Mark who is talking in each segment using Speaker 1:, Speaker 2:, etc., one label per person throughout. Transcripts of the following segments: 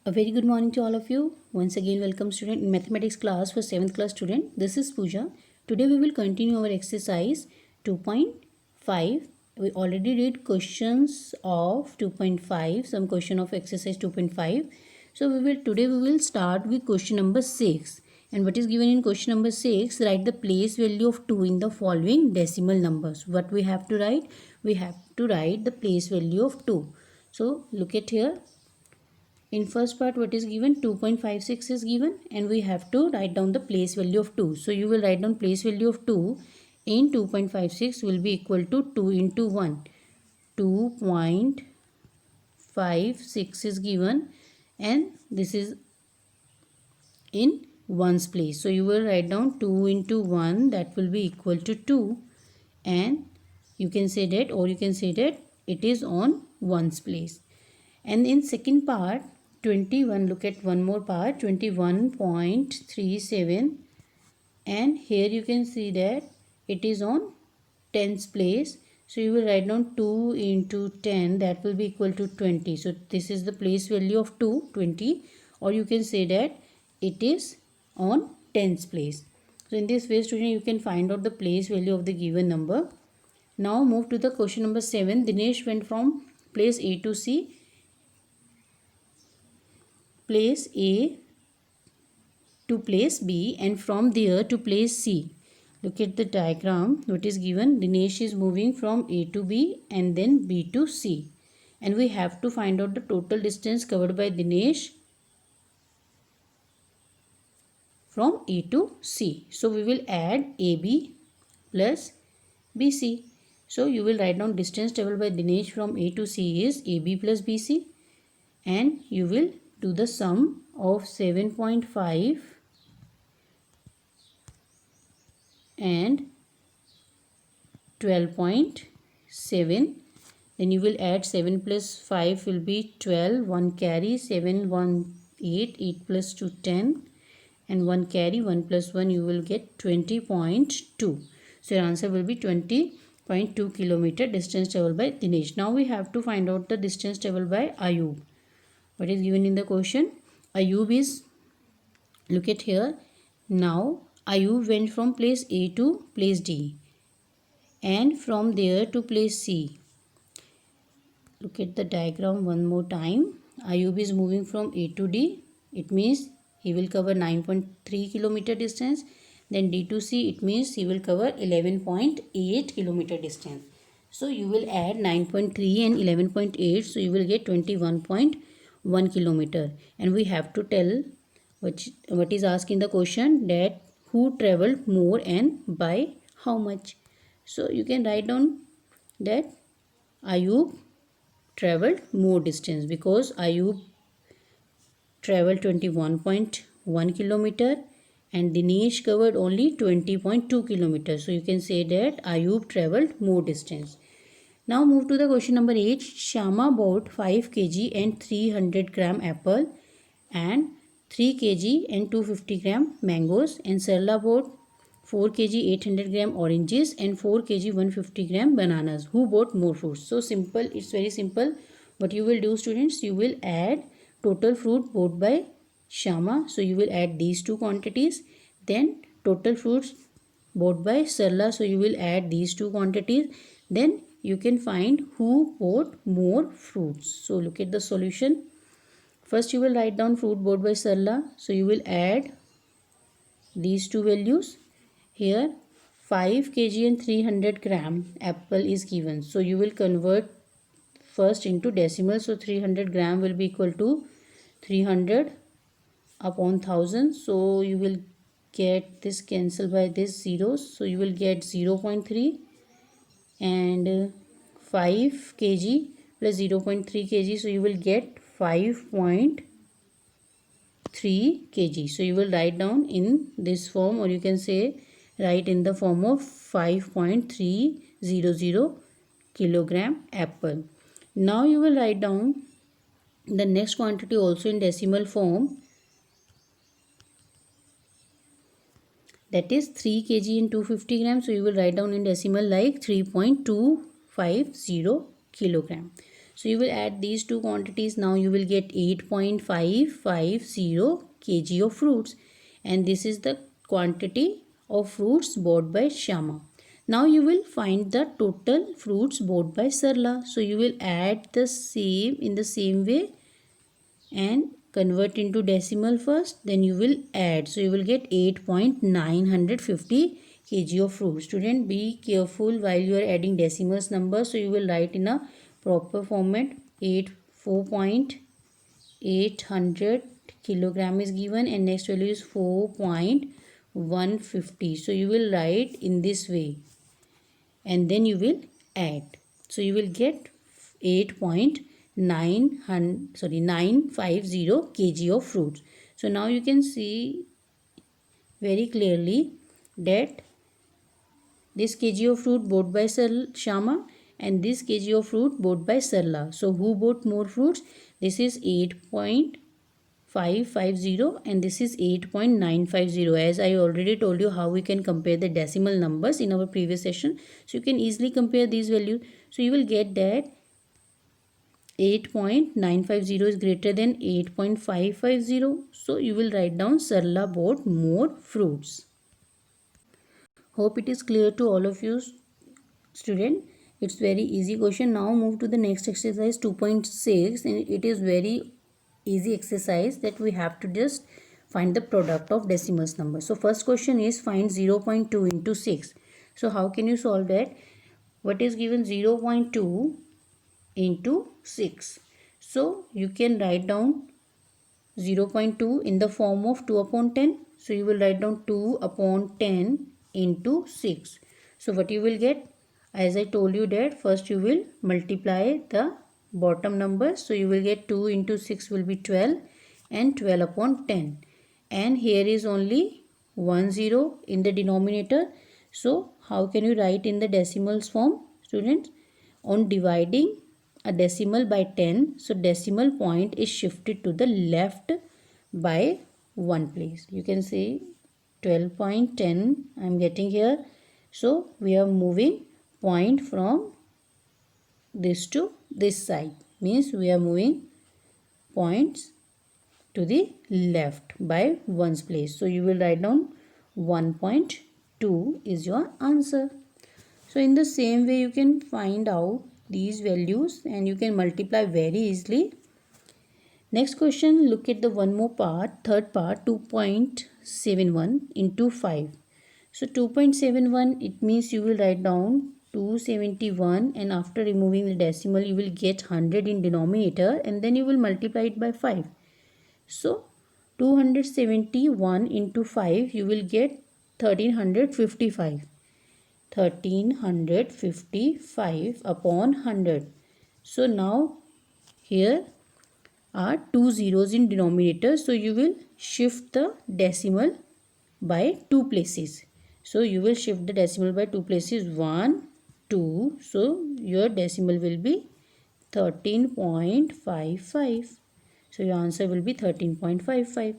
Speaker 1: A very good morning to all of you. Once again, welcome student in mathematics class for 7th class student. This is Pooja. Today we will continue our exercise 2.5. We already did questions of 2.5, some question of exercise 2.5. So today we will start with question number 6. And what is given in question number 6, write the place value of 2 in the following decimal numbers. What we have to write? We have to write the place value of 2. So look at here. In first part, what is given? 2.56 is given and we have to write down the place value of 2. So you will write down place value of 2 in 2.56 will be equal to 2 into 1. 2.56 is given and this is in ones place. So you will write down 2 into 1, that will be equal to 2, and you can say that, or you can say that it is on ones place. And in second part 21, look at one more part, 21.37, and here you can see that it is on tens place. So you will write down 2 into 10, that will be equal to 20. So this is the place value of 20, or you can say that it is on tens place. So in this way student, you can find out the place value of the given number. Now move to the question number 7. Dinesh went from place A to C. Place A to place B and from there to place C. Look at the diagram. What is given? Dinesh is moving from A to B and then B to C. And we have to find out the total distance covered by Dinesh from A to C. So we will add AB plus BC. So you will write down distance travelled by Dinesh from A to C is AB plus BC, and you will do the sum of 7.5 and 12.7. Then you will add 7 plus 5 will be 12, 1 carry, 7 1 8, 8 plus 2 10, and 1 carry, 1 plus 1 you will get 20.2. So your answer will be 20.2 kilometer distance travelled by Dinesh. Now we have to find out the distance travelled by Ayub. What is given in the question? Ayub is, look at here. Now Ayub went from place A to place D and from there to place C. Look at the diagram one more time. Ayub is moving from A to D. It means he will cover 9.3 kilometer distance. Then D to C, it means he will cover 11.8 kilometer distance. So you will add 9.3 and 11.8. So you will get 21.1 kilometer. And we have to tell what is asked in the question, that who traveled more and by how much. So you can write down that Ayub traveled more distance because Ayub traveled 21.1 kilometer and Dinesh covered only 20.2 kilometers. So you can say that Ayub traveled more distance. Now move to the question number 8. Shama bought 5 kg and 300 gram apple and 3 kg and 250 gram mangoes, and Sarla bought 4 kg 800 gram oranges and 4 kg 150 gram bananas. Who bought more fruits? So simple, it's very simple. What you will do students, you will add total fruit bought by Shama. So you will add these two quantities. Then total fruits bought by Sarla. So you will add these two quantities. Then you can find who bought more fruits. So look at the solution. First you will write down fruit bought by Sarla. So you will add these two values. Here 5 kg and 300 gram apple is given. So you will convert first into decimal. So 300 gram will be equal to 300 upon 1000. So you will get this cancel by this zeros. So you will get 0.3 and 5 kg plus 0.3 kg. So you will get 5.3 kg. So you will write down in this form, or you can say write in the form of 5.300 kilogram apple. Now you will write down the next quantity also in decimal form, that is 3 kg and 250 grams. So you will write down in decimal like 3.250 kilogram. So you will add these two quantities. Now you will get 8.550 kg of fruits, and this is the quantity of fruits bought by Shama. Now you will find the total fruits bought by Sarla. So you will add the same in the same way and convert into decimal first, then you will add. So you will get 8.950 kg of fruit. Student, be careful while you are adding decimals numbers. So you will write in a proper format. 4.800 kilogram is given and next value is 4.150. So you will write in this way and then you will add. So you will get 950 kg of fruits. So now you can see very clearly that this kg of fruit bought by Shama and this kg of fruit bought by Sarla. So who bought more fruits? This is 8.550 and this is 8.950. As I already told you how we can compare the decimal numbers in our previous session. So you can easily compare these values. So you will get that 8.950 is greater than 8.550. So you will write down Sarla bought more fruits. Hope it is clear to all of you student. It's very easy question. Now move to the next exercise 2.6 and it is very easy exercise that we have to just find the product of decimals number. So first question is find 0.2 into 6. So how can you solve that? What is given? 0.2 into 6. So you can write down 0.2 in the form of 2 upon 10. So you will write down 2 upon 10 into 6. So what you will get? As I told you that first you will multiply the bottom numbers. So you will get 2 into 6 will be 12 and 12 upon 10. And here is only 1 0 in the denominator. So how can you write in the decimals form, students? On dividing a decimal by 10, so decimal point is shifted to the left by 1 place. You can say 12.10 I am getting here. So we are moving point from this to this side, means we are moving points to the left by 1's place. So you will write down 1.2 is your answer. So in the same way you can find out these values and you can multiply very easily. Next question, look at the one more part, third part, 2.71 into 5. So 2.71, it means you will write down 271 and after removing the decimal you will get 100 in denominator and then you will multiply it by 5. So 271 into 5 you will get 1355. 1355 upon 100. So now here are 2 zeros in denominator. So you will shift the decimal by 2 places. So you will shift the decimal by 2 places, 1, 2. So your decimal will be 13.55. So your answer will be 13.55.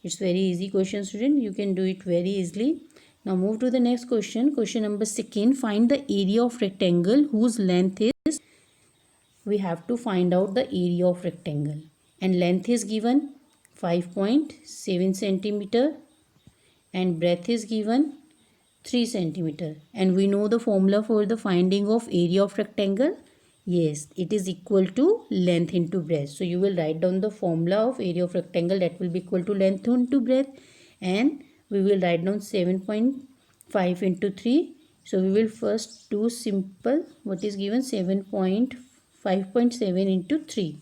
Speaker 1: It's very easy question, student. You can do it very easily. Now move to the next question. Question number 2. Find the area of rectangle whose length is. We have to find out the area of rectangle. And length is given 5.7 centimeter. And breadth is given 3 centimeter. And we know the formula for the finding of area of rectangle. Yes, it is equal to length into breadth. So you will write down the formula of area of rectangle, that will be equal to length into breadth. And we will write down 7.5 into 3. So we will first do simple. What is given? 5.7 into 3.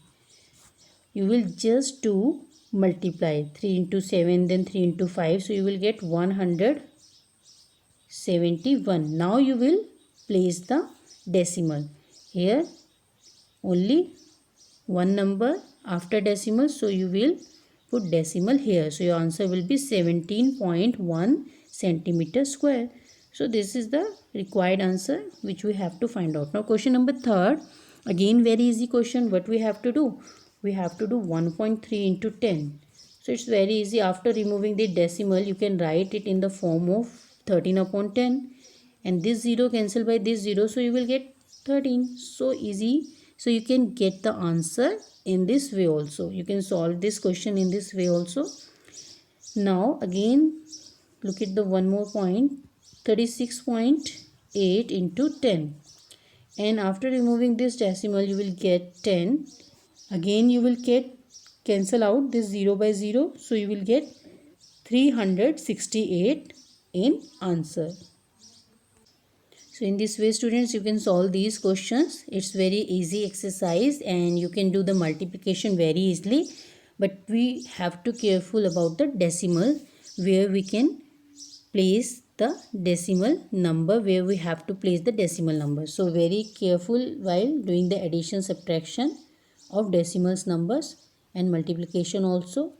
Speaker 1: You will just do multiply 3 into 7 then 3 into 5. So you will get 171. Now you will place the decimal. Here only one number after decimal. So you will put decimal here. So your answer will be 17.1 centimeter square. So this is the required answer which we have to find out. Now question number 3. Again very easy question. What we have to do? We have to do 1.3 into 10. So it's very easy. After removing the decimal you can write it in the form of 13 upon 10. And this 0 cancel by this 0. So you will get 13. So easy. So you can get the answer in this way also. You can solve this question in this way also. Now again look at the one more point, 36.8 into 10. And after removing this decimal you will get 10. Again you will get cancel out this 0 by 0. So you will get 368 in answer. So in this way students, you can solve these questions. It's very easy exercise and you can do the multiplication very easily. But we have to careful about the decimal, where we can place the decimal number, where we have to place the decimal number. So very careful while doing the addition, subtraction of decimals numbers and multiplication also.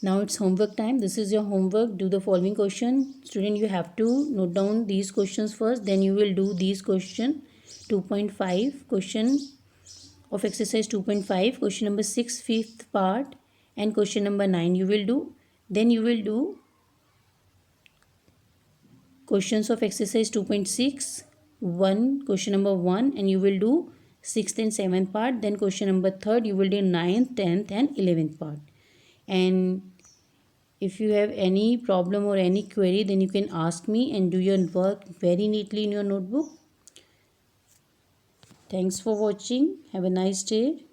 Speaker 1: Now it's homework time. This is your homework. Do the following question. Student, you have to note down these questions first. Then you will do these question 2.5 question of exercise 2.5. Question number 6 fifth part and question number 9 you will do. Then you will do questions of exercise 2.6 question number 1 and you will do 6th and 7th part. Then question number 3rd you will do 9th, 10th and 11th part. And if you have any problem or any query, then you can ask me and do your work very neatly in your notebook. Thanks for watching. Have a nice day.